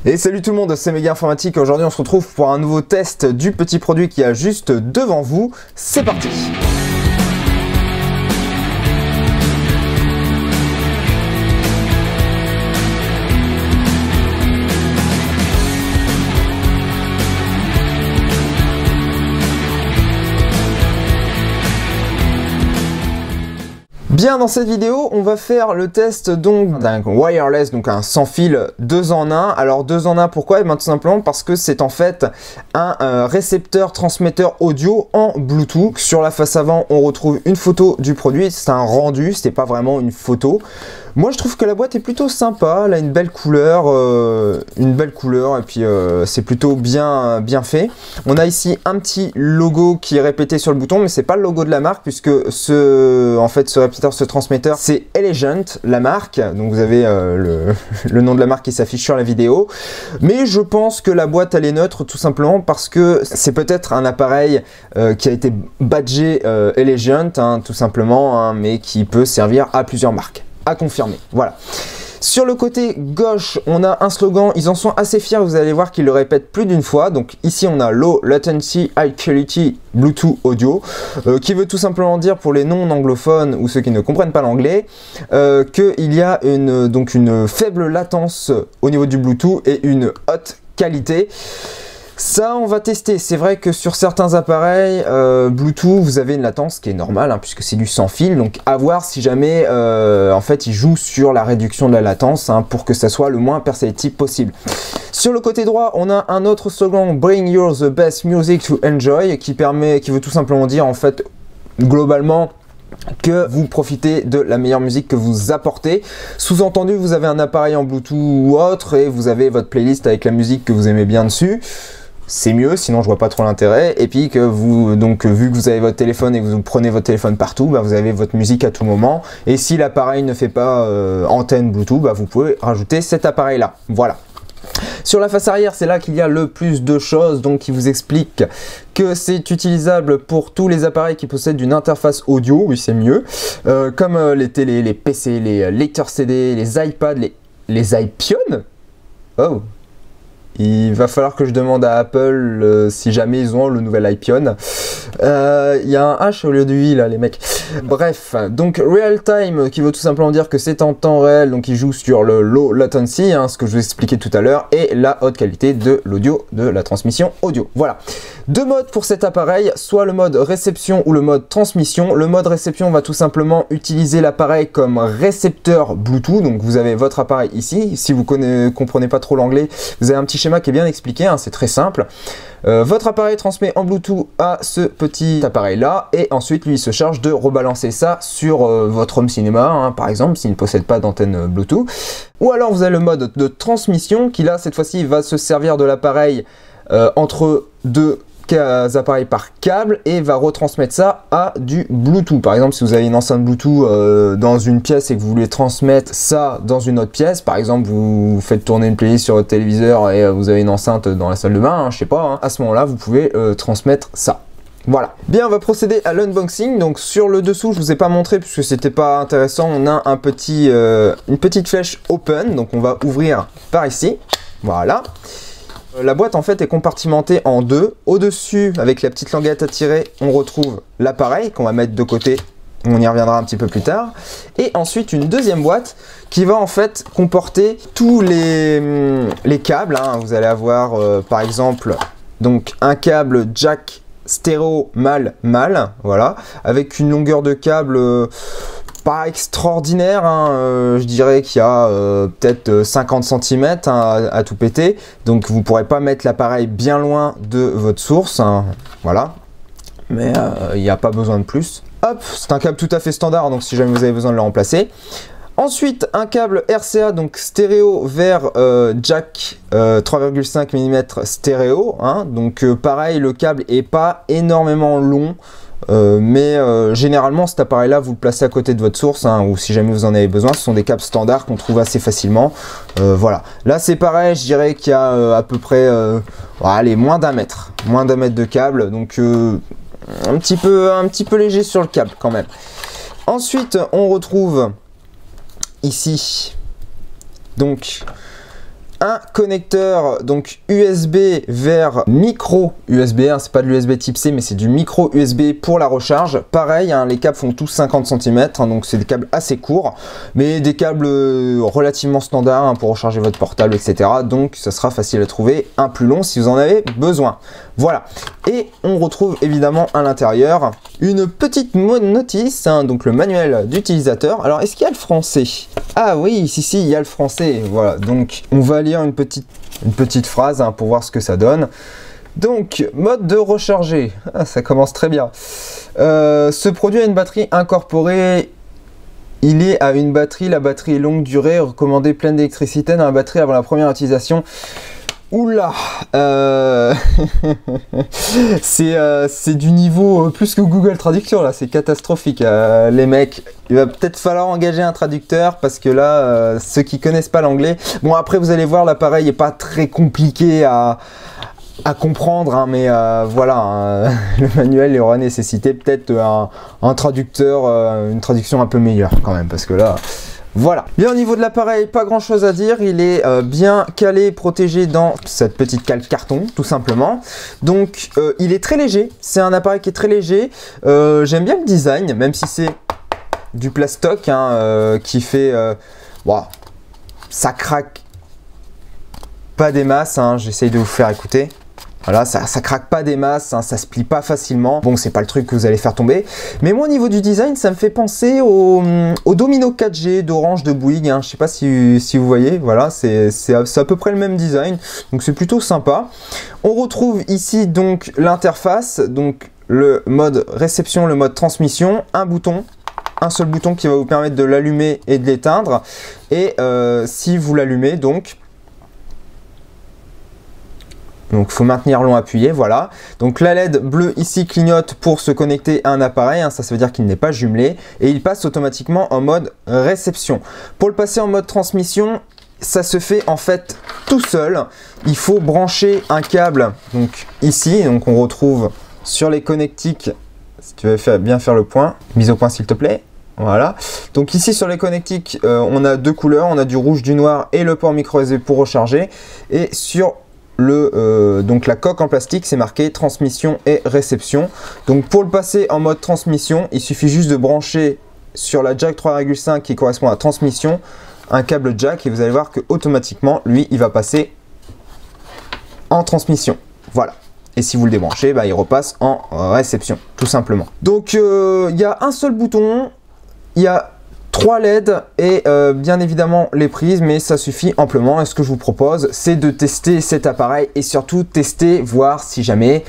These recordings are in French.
Et salut tout le monde, c'est Méga Informatique. Aujourd'hui on se retrouve pour un nouveau test du petit produit qui est juste devant vous. C'est parti! Bien, dans cette vidéo, on va faire le test donc d'un wireless, donc un sans fil 2 en 1. Alors 2 en 1, pourquoi? Et bien tout simplement parce que c'est en fait un récepteur transmetteur audio en Bluetooth. Sur la face avant, on retrouve une photo du produit. C'est un rendu, c'est pas vraiment une photo. Moi, je trouve que la boîte est plutôt sympa. Elle a une belle couleur, et puis c'est plutôt bien fait. On a ici un petit logo qui est répété sur le bouton, mais c'est pas le logo de la marque puisque ce répéteur, ce transmetteur, c'est Elegant, la marque. Donc vous avez le nom de la marque qui s'affiche sur la vidéo. Mais je pense que la boîte elle est neutre tout simplement parce que c'est peut-être un appareil qui a été badgé Elegant, hein, tout simplement, hein, mais qui peut servir à plusieurs marques. À confirmer, voilà. Sur le côté gauche, on a un slogan, ils en sont assez fiers, vous allez voir qu'ils le répètent plus d'une fois. Donc ici on a Low Latency High Quality Bluetooth Audio, qui veut tout simplement dire pour les non-anglophones ou ceux qui ne comprennent pas l'anglais, qu'il y a une faible latence au niveau du Bluetooth et une haute qualité. Ça, on va tester. C'est vrai que sur certains appareils Bluetooth, vous avez une latence qui est normale, hein, puisque c'est du sans fil. Donc, à voir si jamais, en fait, il joue sur la réduction de la latence, hein, pour que ça soit le moins perceptible possible. Sur le côté droit, on a un autre slogan, Bring your the best music to enjoy, qui veut tout simplement dire, en fait, globalement, que vous profitez de la meilleure musique que vous apportez. Sous-entendu, vous avez un appareil en Bluetooth ou autre, et vous avez votre playlist avec la musique que vous aimez bien dessus. C'est mieux, sinon je vois pas trop l'intérêt. Et puis que vous, donc vu que vous avez votre téléphone et que vous prenez votre téléphone partout, bah, vous avez votre musique à tout moment. Et si l'appareil ne fait pas antenne Bluetooth, bah, vous pouvez rajouter cet appareil là. Voilà. Sur la face arrière, c'est là qu'il y a le plus de choses, donc qui vous explique que c'est utilisable pour tous les appareils qui possèdent une interface audio, oui c'est mieux, comme les télés, les PC, les lecteurs CD, les iPads, les iPhones. Oh, il va falloir que je demande à Apple si jamais ils ont le nouvel iPhone. Il y a un H au lieu du I là les mecs. Bref, donc real time qui veut tout simplement dire que c'est en temps réel, donc il joue sur le low latency, hein, ce que je vous expliquais tout à l'heure, et la haute qualité de l'audio, de la transmission audio. Voilà. Deux modes pour cet appareil, soit le mode réception ou le mode transmission. Le mode réception va tout simplement utiliser l'appareil comme récepteur Bluetooth. Donc vous avez votre appareil ici. Si vous comprenez pas trop l'anglais, vous avez un petit schéma qui est bien expliqué, hein, c'est très simple. Votre appareil transmet en Bluetooth à ce petit appareil là, et ensuite lui il se charge de rebalancer ça sur votre home cinéma, hein, par exemple, s'il ne possède pas d'antenne Bluetooth. Ou alors vous avez le mode de transmission qui là cette fois-ci va se servir de l'appareil entre deux appareils par câble et va retransmettre ça à du Bluetooth. Par exemple, si vous avez une enceinte Bluetooth dans une pièce et que vous voulez transmettre ça dans une autre pièce, par exemple vous faites tourner une playlist sur votre téléviseur et vous avez une enceinte dans la salle de bain, hein, je sais pas, hein, à ce moment là vous pouvez transmettre ça. Voilà. Bien, on va procéder à l'unboxing. Donc sur le dessous, je vous ai pas montré puisque c'était pas intéressant. On a un une petite flèche open, donc on va ouvrir par ici. Voilà. La boîte en fait est compartimentée en deux. Au-dessus, avec la petite languette à tirer, on retrouve l'appareil qu'on va mettre de côté. On y reviendra un petit peu plus tard. Et ensuite, une deuxième boîte qui va en fait comporter tous les câbles, hein. Vous allez avoir par exemple donc un câble jack stéréo mâle, voilà, avec une longueur de câble pas extraordinaire, hein, je dirais qu'il y a peut-être 50 cm, hein, à tout péter, donc vous ne pourrez pas mettre l'appareil bien loin de votre source, hein, voilà, mais il n'y a pas besoin de plus. Hop, c'est un câble tout à fait standard, donc si jamais vous avez besoin de le remplacer. Ensuite, un câble RCA, donc stéréo vers jack 3,5 mm stéréo, hein, donc pareil, le câble est pas énormément long. Mais généralement cet appareil là vous le placez à côté de votre source, hein, ou si jamais vous en avez besoin, ce sont des câbles standards qu'on trouve assez facilement. Voilà, là c'est pareil, je dirais qu'il y a à peu près allez, moins d'un mètre de câble, donc un petit peu léger sur le câble quand même. Ensuite on retrouve ici donc un connecteur donc USB vers micro USB, hein, c'est pas de l'USB type C mais c'est du micro USB pour la recharge. Pareil, hein, les câbles font tous 50 cm, hein, donc c'est des câbles assez courts, mais des câbles relativement standards hein, pour recharger votre portable, etc. Donc ça sera facile à trouver, un plus long si vous en avez besoin. Voilà, et on retrouve évidemment à l'intérieur une petite notice, hein, donc le manuel d'utilisateur. Alors est-ce qu'il y a le français? Ah oui, si, il y a le français. Voilà, donc on va lire une petite phrase hein, pour voir ce que ça donne. Donc, mode de recharger. Ah, ça commence très bien. Ce produit a une batterie incorporée. Il est à une batterie. La batterie est longue durée, recommandée pleine d'électricité dans la batterie avant la première utilisation. Oula, c'est du niveau plus que Google Traduction là, c'est catastrophique les mecs. Il va peut-être falloir engager un traducteur parce que là, ceux qui connaissent pas l'anglais, bon après vous allez voir l'appareil est pas très compliqué à comprendre, hein, mais voilà, hein, le manuel il aura nécessité peut-être un traducteur, une traduction un peu meilleure quand même parce que là... Voilà. Bien au niveau de l'appareil, pas grand chose à dire. Il est bien calé, protégé dans cette petite cale carton, tout simplement. Donc, il est très léger. C'est un appareil qui est très léger. J'aime bien le design, même si c'est du plastoc hein, qui fait... wow, ça craque pas des masses. Hein, j'essaye de vous faire écouter. Voilà, ça craque pas des masses, hein, ça se plie pas facilement. Bon, c'est pas le truc que vous allez faire tomber. Mais moi, au niveau du design, ça me fait penser au Domino 4G d'Orange de Bouygues. Hein. Je sais pas si vous voyez, voilà, c'est à peu près le même design. Donc, c'est plutôt sympa. On retrouve ici donc l'interface, donc le mode réception, le mode transmission, un bouton. Un seul bouton qui va vous permettre de l'allumer et de l'éteindre. Et si vous l'allumez, donc il faut maintenir long appuyé, voilà. Donc la LED bleue ici clignote pour se connecter à un appareil, hein, ça veut dire qu'il n'est pas jumelé. Et il passe automatiquement en mode réception. Pour le passer en mode transmission, ça se fait en fait tout seul. Il faut brancher un câble, donc ici, donc on retrouve sur les connectiques, si tu veux bien faire le point, mise au point s'il te plaît. Voilà, donc ici sur les connectiques, on a deux couleurs, on a du rouge, du noir et le port micro USB pour recharger. Et sur donc la coque en plastique, c'est marqué transmission et réception. Donc pour le passer en mode transmission, il suffit juste de brancher sur la jack 3,5 qui correspond à transmission un câble jack et vous allez voir que automatiquement lui il va passer en transmission. Voilà. Et si vous le débranchez, bah, il repasse en réception, tout simplement. Donc il y a un seul bouton, il y a 3 LED et bien évidemment les prises, mais ça suffit amplement. Et ce que je vous propose, c'est de tester cet appareil et surtout tester, voir si jamais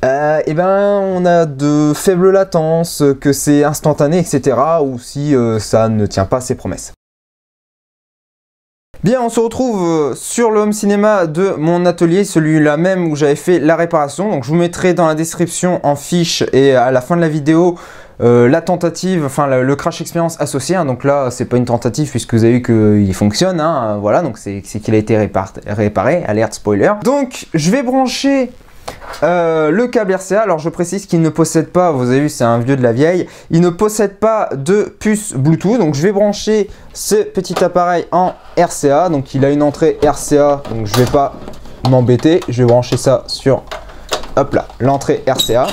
eh ben, on a de faibles latences, que c'est instantané, etc. ou si ça ne tient pas ses promesses. Bien, on se retrouve sur le home cinéma de mon atelier, celui-là même où j'avais fait la réparation. Donc je vous mettrai dans la description en fiche et à la fin de la vidéo la tentative, enfin le crash expérience associé. Hein. Donc là, c'est pas une tentative puisque vous avez vu qu'il fonctionne. Hein. Voilà, donc c'est qu'il a été réparé, alerte spoiler. Donc je vais brancher le câble RCA. Alors je précise qu'il ne possède pas, vous avez vu c'est un vieux de la vieille, il ne possède pas de puce Bluetooth. Donc je vais brancher ce petit appareil en RCA. Donc il a une entrée RCA, donc je vais pas m'embêter, je vais brancher ça sur, hop là, l'entrée RCA.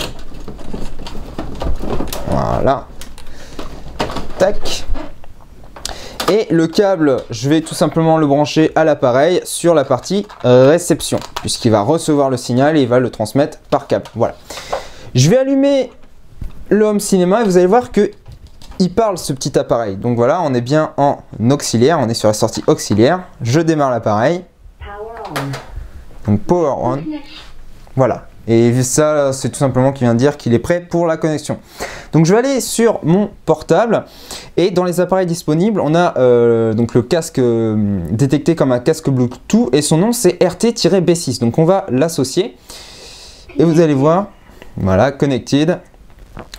Voilà, tac. Et le câble, je vais tout simplement le brancher à l'appareil sur la partie réception, puisqu'il va recevoir le signal et il va le transmettre par câble. Voilà. Je vais allumer le home cinéma et vous allez voir que il parle ce petit appareil. Donc voilà, on est bien en auxiliaire, on est sur la sortie auxiliaire. Je démarre l'appareil. Donc power on. Voilà. Et ça, c'est tout simplement qui vient de dire qu'il est prêt pour la connexion. Donc je vais aller sur mon portable et dans les appareils disponibles, on a donc le casque détecté comme un casque Bluetooth et son nom c'est RT-B6. Donc on va l'associer et vous allez voir, voilà, connected.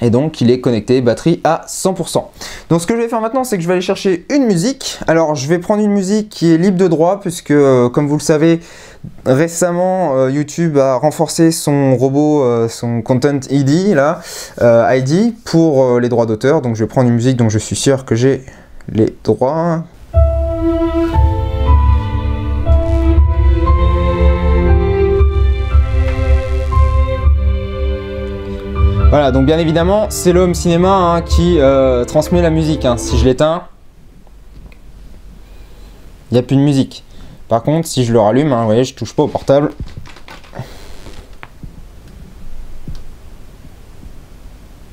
Et donc il est connecté, batterie à 100%. Donc ce que je vais faire maintenant, c'est que je vais aller chercher une musique. Alors je vais prendre une musique qui est libre de droit, puisque comme vous le savez, récemment YouTube a renforcé son robot, son Content ID, là, ID pour les droits d'auteur. Donc je vais prendre une musique dont je suis sûr que j'ai les droits. Voilà, donc bien évidemment, c'est le home cinéma hein, qui transmet la musique. Hein. Si je l'éteins, il n'y a plus de musique. Par contre, si je le rallume, hein, vous voyez, je touche pas au portable.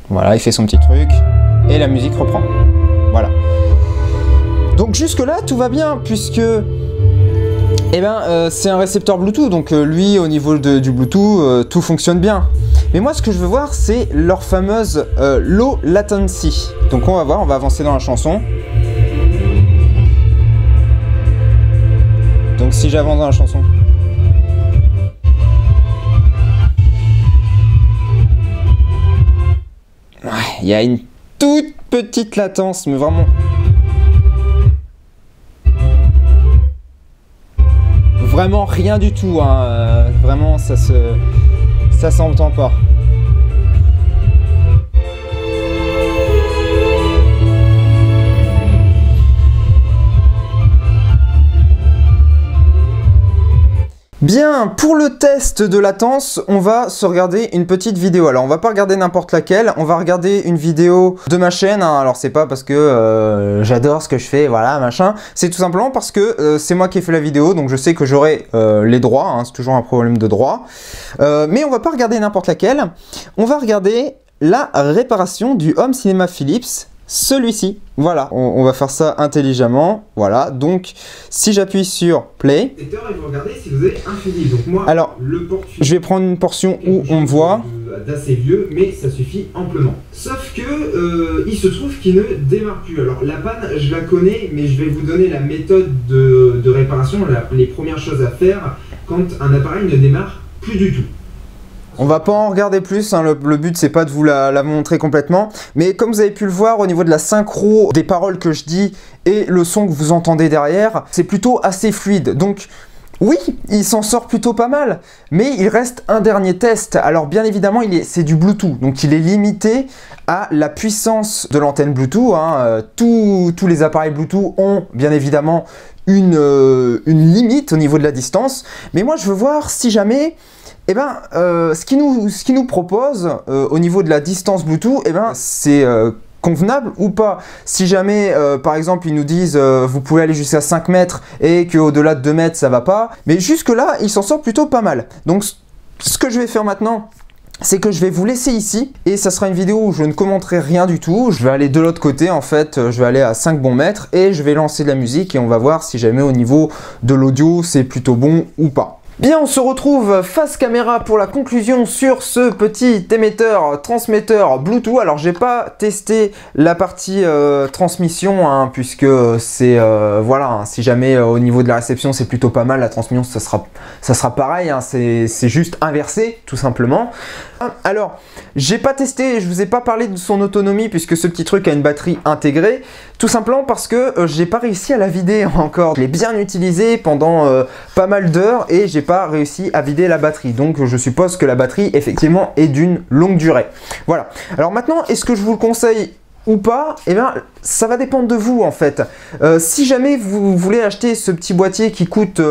Voilà, il fait son petit truc et la musique reprend. Voilà. Donc jusque là, tout va bien puisque c'est un récepteur Bluetooth. Donc lui, au niveau du Bluetooth, tout fonctionne bien. Mais moi, ce que je veux voir, c'est leur fameuse low latency. Donc on va voir, on va avancer dans la chanson. Donc si j'avance dans la chanson. Ouais, il y a une toute petite latence, mais vraiment. Vraiment rien du tout, hein. Vraiment ça s'entend pas. Bien, pour le test de latence, on va se regarder une petite vidéo. Alors, on va pas regarder n'importe laquelle, on va regarder une vidéo de ma chaîne. Hein. Alors, c'est pas parce que j'adore ce que je fais, voilà, machin. C'est tout simplement parce que c'est moi qui ai fait la vidéo, donc je sais que j'aurai les droits. Hein. C'est toujours un problème de droit. Mais on va pas regarder n'importe laquelle. On va regarder la réparation du Home Cinéma Philips. Celui-ci, voilà, on va faire ça intelligemment, voilà, donc si j'appuie sur play, et vous regardez si vous avez un fusible. Donc moi, alors, je vais prendre une portion où on me voit. D'assez vieux, mais ça suffit amplement. Sauf que il se trouve qu'il ne démarre plus. Alors la panne, je la connais, mais je vais vous donner la méthode de réparation, les premières choses à faire quand un appareil ne démarre plus du tout. On va pas en regarder plus, hein, le but c'est pas de vous la montrer complètement, mais comme vous avez pu le voir au niveau de la synchro des paroles que je dis et le son que vous entendez derrière, c'est plutôt assez fluide. Donc oui, il s'en sort plutôt pas mal, mais il reste un dernier test. Alors bien évidemment, c'est du Bluetooth, donc il est limité à la puissance de l'antenne Bluetooth. Hein. Tous les appareils Bluetooth ont bien évidemment une limite au niveau de la distance, mais moi je veux voir si jamais... ce qu'il nous propose au niveau de la distance Bluetooth, c'est convenable ou pas. Si jamais, par exemple, ils nous disent vous pouvez aller jusqu'à 5 mètres et qu'au-delà de 2 mètres, ça va pas. Mais jusque-là, il s'en sort plutôt pas mal. Donc, ce que je vais faire maintenant, c'est que je vais vous laisser ici et ça sera une vidéo où je ne commenterai rien du tout. Je vais aller de l'autre côté, en fait, je vais aller à 5 bons mètres et je vais lancer de la musique et on va voir si jamais au niveau de l'audio, c'est plutôt bon ou pas. Bien, on se retrouve face caméra pour la conclusion sur ce petit émetteur transmetteur Bluetooth. Alors, j'ai pas testé la partie transmission, hein, puisque c'est voilà, hein, si jamais au niveau de la réception c'est plutôt pas mal, la transmission ça sera pareil, hein, c'est juste inversé tout simplement. Alors, j'ai pas testé, je vous ai pas parlé de son autonomie puisque ce petit truc a une batterie intégrée, tout simplement parce que j'ai pas réussi à la vider encore. Je l'ai bien utilisé pendant pas mal d'heures et j'ai pas réussi à vider la batterie. Donc je suppose que la batterie effectivement est d'une longue durée. Voilà. Alors maintenant, est-ce que je vous le conseille ou pas? Eh bien, ça va dépendre de vous en fait. Si jamais vous voulez acheter ce petit boîtier qui coûte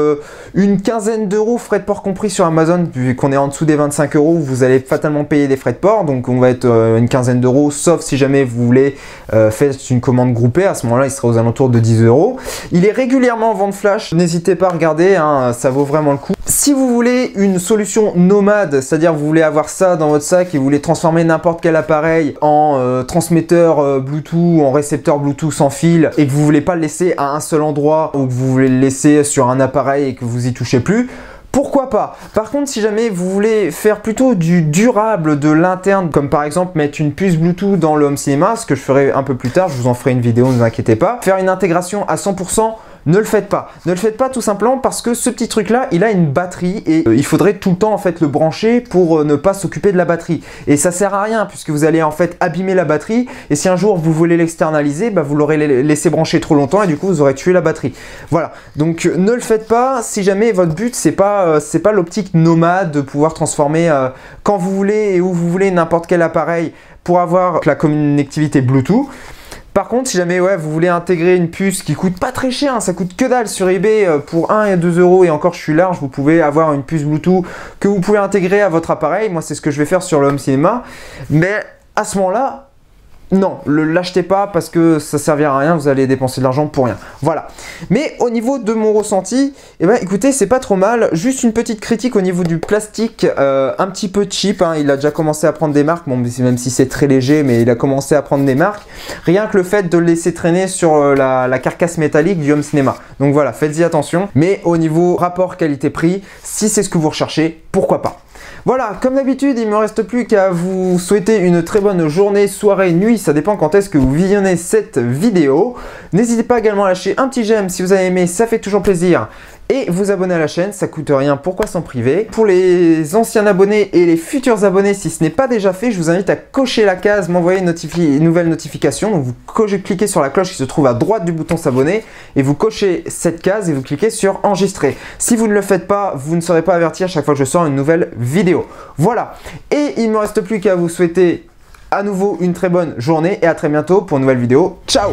une quinzaine d'euros, frais de port compris sur Amazon, vu qu'on est en dessous des 25 euros, vous allez fatalement payer des frais de port, donc on va être une quinzaine d'euros, sauf si jamais vous voulez faire une commande groupée, à ce moment-là il sera aux alentours de 10 euros. Il est régulièrement en vente flash, n'hésitez pas à regarder, hein, ça vaut vraiment le coup. Si vous voulez une solution nomade, c'est-à-dire vous voulez avoir ça dans votre sac et vous voulez transformer n'importe quel appareil en transmetteur Bluetooth, en récepteur Bluetooth sans fil et que vous voulez pas le laisser à un seul endroit ou que vous voulez le laisser sur un appareil et que vous y touchez plus, pourquoi pas? Par contre, si jamais vous voulez faire plutôt du durable, de l'interne, comme par exemple mettre une puce Bluetooth dans le home cinéma, ce que je ferai un peu plus tard, je vous en ferai une vidéo, ne vous inquiétez pas, faire une intégration à 100%, ne le faites pas. Ne le faites pas tout simplement parce que ce petit truc là, il a une batterie et il faudrait tout le temps en fait le brancher pour ne pas s'occuper de la batterie. Et ça sert à rien puisque vous allez en fait abîmer la batterie et si un jour vous voulez l'externaliser, bah, vous l'aurez laissé brancher trop longtemps et du coup vous aurez tué la batterie. Voilà, donc ne le faites pas si jamais votre but c'est pas l'optique nomade de pouvoir transformer quand vous voulez et où vous voulez n'importe quel appareil pour avoir la connectivité Bluetooth. Par contre, si jamais ouais, vous voulez intégrer une puce qui coûte pas très cher, hein, ça coûte que dalle sur eBay pour 1 et 2 euros, et encore je suis large, vous pouvez avoir une puce Bluetooth que vous pouvez intégrer à votre appareil. Moi, c'est ce que je vais faire sur le home cinéma. Mais à ce moment-là, non, l'achetez pas parce que ça servira à rien, vous allez dépenser de l'argent pour rien. Voilà. Mais au niveau de mon ressenti, eh ben, écoutez, c'est pas trop mal. Juste une petite critique au niveau du plastique, un petit peu cheap. Hein. Il a déjà commencé à prendre des marques, bon, même si c'est très léger, mais il a commencé à prendre des marques. Rien que le fait de le laisser traîner sur la carcasse métallique du home cinéma. Donc voilà, faites-y attention. Mais au niveau rapport qualité-prix, si c'est ce que vous recherchez, pourquoi pas. Voilà, comme d'habitude, il ne me reste plus qu'à vous souhaiter une très bonne journée, soirée, nuit, ça dépend quand est-ce que vous visionnez cette vidéo. N'hésitez pas également à lâcher un petit j'aime si vous avez aimé, ça fait toujours plaisir. Et vous abonner à la chaîne, ça coûte rien, pourquoi s'en priver? Pour les anciens abonnés et les futurs abonnés, si ce n'est pas déjà fait, je vous invite à cocher la case, m'envoyer une nouvelle notification. Donc vous cliquez sur la cloche qui se trouve à droite du bouton s'abonner et vous cochez cette case et vous cliquez sur enregistrer. Si vous ne le faites pas, vous ne serez pas averti à chaque fois que je sors une nouvelle vidéo. Voilà, et il ne me reste plus qu'à vous souhaiter à nouveau une très bonne journée et à très bientôt pour une nouvelle vidéo. Ciao!